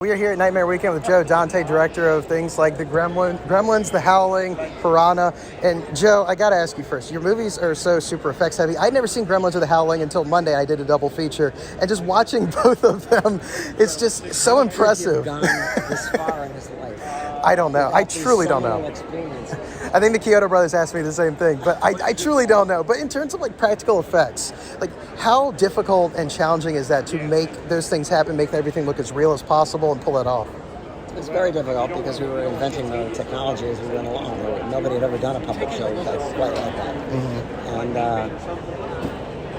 We are here at Nightmare Weekend with Joe Dante, director of things like the Gremlins, The Howling, Piranha. And Joe, I got to ask you first, your movies are so super effects heavy. I'd never seen Gremlins or The Howling until Monday. I did a double feature. And just watching both of them, it's just so impressive. Gone this far in his life. I don't know. I truly don't know. I think the Kyoto brothers asked me the same thing, but I truly don't know. But in terms of like practical effects, like how difficult and challenging is that to make those things happen, make everything look as real as possible and pull it off? It's very difficult because we were inventing the technology as we went along. Nobody had ever done a puppet show that's quite like that. Mm-hmm. And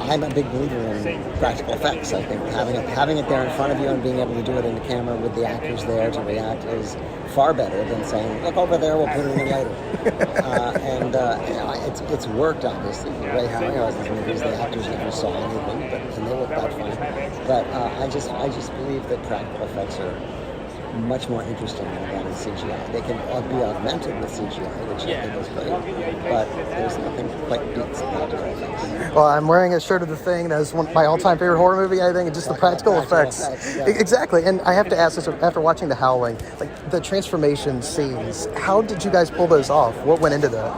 I'm a big believer in practical effects. I think having it there in front of you and being able to do it in the camera with the actors there to react is far better than saying, look over there, we'll put it in later. It's worked, obviously. The way Harry was in these movies, the actors never saw anything, and they worked out fine. But I just believe that practical effects are much more interesting than in CGI. They can be augmented with CGI, which I think is great, but there's nothing quite beats practical effects. Well, I'm wearing a shirt of The Thing. That's my all-time favorite horror movie, I think, and just the practical effects. Yeah. Exactly, and I have to ask this, after watching The Howling, like the transformation scenes, how did you guys pull those off? What went into that?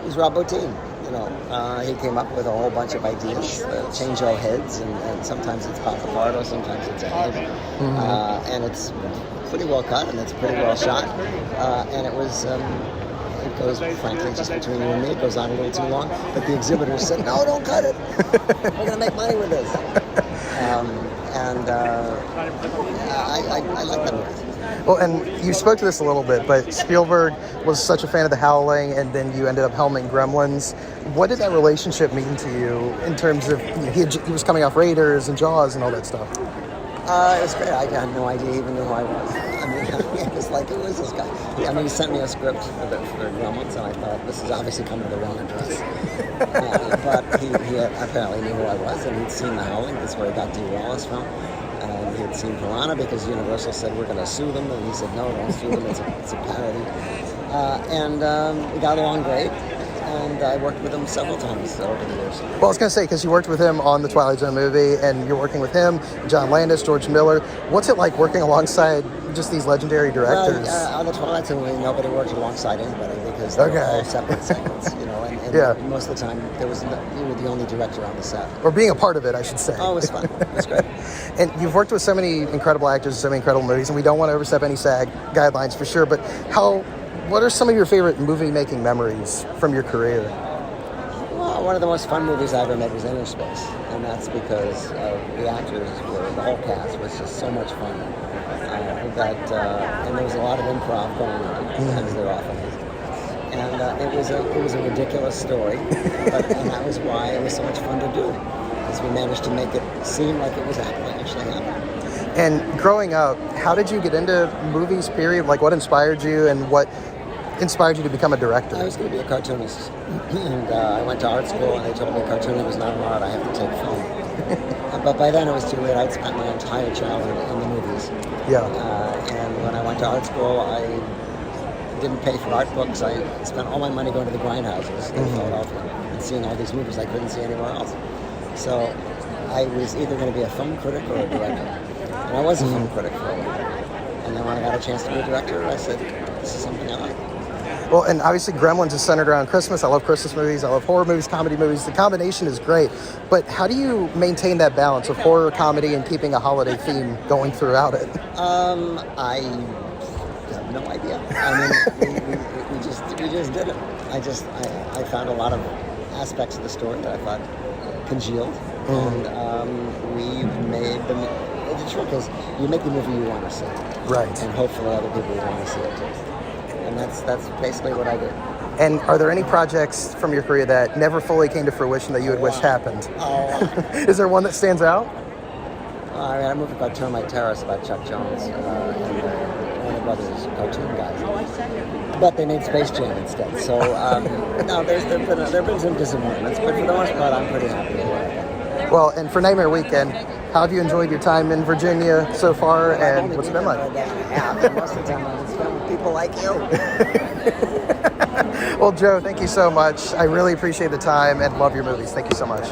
It was Rob Bottin. He came up with a whole bunch of ideas, change all heads, and sometimes it's Papa Pardo, sometimes it's Ed. And it's pretty well cut, and it's pretty well shot. And it was, it goes, frankly, just between you and me, it goes on a little too long. But the exhibitors said, no, don't cut it. We're going to make money with this. I like that movie. Well, and you spoke to this a little bit, but Spielberg was such a fan of The Howling, and then you ended up helming Gremlins. What did that relationship mean to you in terms of, he was coming off Raiders and Jaws and all that stuff? It was great. I had no idea he even knew who I was. I mean, it was like, who is this guy? He sent me a script for Gremlins, and I thought, this is obviously coming to the wrong address. But he apparently knew who I was, and he'd seen The Howling. That's where he got Dee Wallace from. He had seen Piranha because Universal said, we're going to sue them. And he said, no, don't sue them. It's a parody. We got along great. And I worked with him several times over the years. Well, I was going to say, because you worked with him on the Twilight Zone movie, and you're working with him, John Landis, George Miller. What's it like working alongside just these legendary directors? Well, on the Twilight Zone movie, nobody worked alongside anybody because they were all separate segments, and most of the time you were the only director on the set. Or being a part of it, I should say. Oh, it was fun. It was great. And you've worked with so many incredible actors, so many incredible movies, and we don't want to overstep any SAG guidelines for sure, but what are some of your favorite movie-making memories from your career? Well, one of the most fun movies I ever made was Innerspace, and that's because the actors the whole cast was just so much fun. And there was a lot of improv going on, as there often is. And it was a ridiculous story, and that was why it was so much fun to do, because we managed to make it seem like it was actually happening. And growing up, how did you get into movies, period? Like, what inspired you, and what inspired you to become a director? I was going to be a cartoonist, and I went to art school, and they told me cartooning was not an art, I have to take film. But by then it was too late. I'd spent my entire childhood in the movies. Yeah. And when I went to art school, I didn't pay for art books. I spent all my money going to the grindhouses in Philadelphia and seeing all these movies I couldn't see anywhere else. So I was either going to be a film critic or a director. And I was a film critic for a while. And then when I got a chance to be a director, I said, this is something I like. Well, and obviously Gremlins is centered around Christmas. I love Christmas movies. I love horror movies, comedy movies. The combination is great. But how do you maintain that balance of horror, comedy, and keeping a holiday theme going throughout it? I have no idea. I mean, we just did it. I found a lot of aspects of the story that I thought congealed. And we made the trick is you make the movie you want to see. Right. And hopefully other people want to see it too. And that's basically what I did. And are there any projects from your career that never fully came to fruition that you had wished happened? Is there one that stands out? I mean, I moved about Termite Terrace about Chuck Jones and Warner Brothers cartoon guys. But they made Space Jam instead. So, no, there have been some disappointments. But for the most part, I'm pretty happy with it. Well, and for Nightmare Weekend, how have you enjoyed your time in Virginia so far, and what's it been like? Most of the time I've spent with people like you. Well, Joe, thank you so much. I really appreciate the time and love your movies. Thank you so much.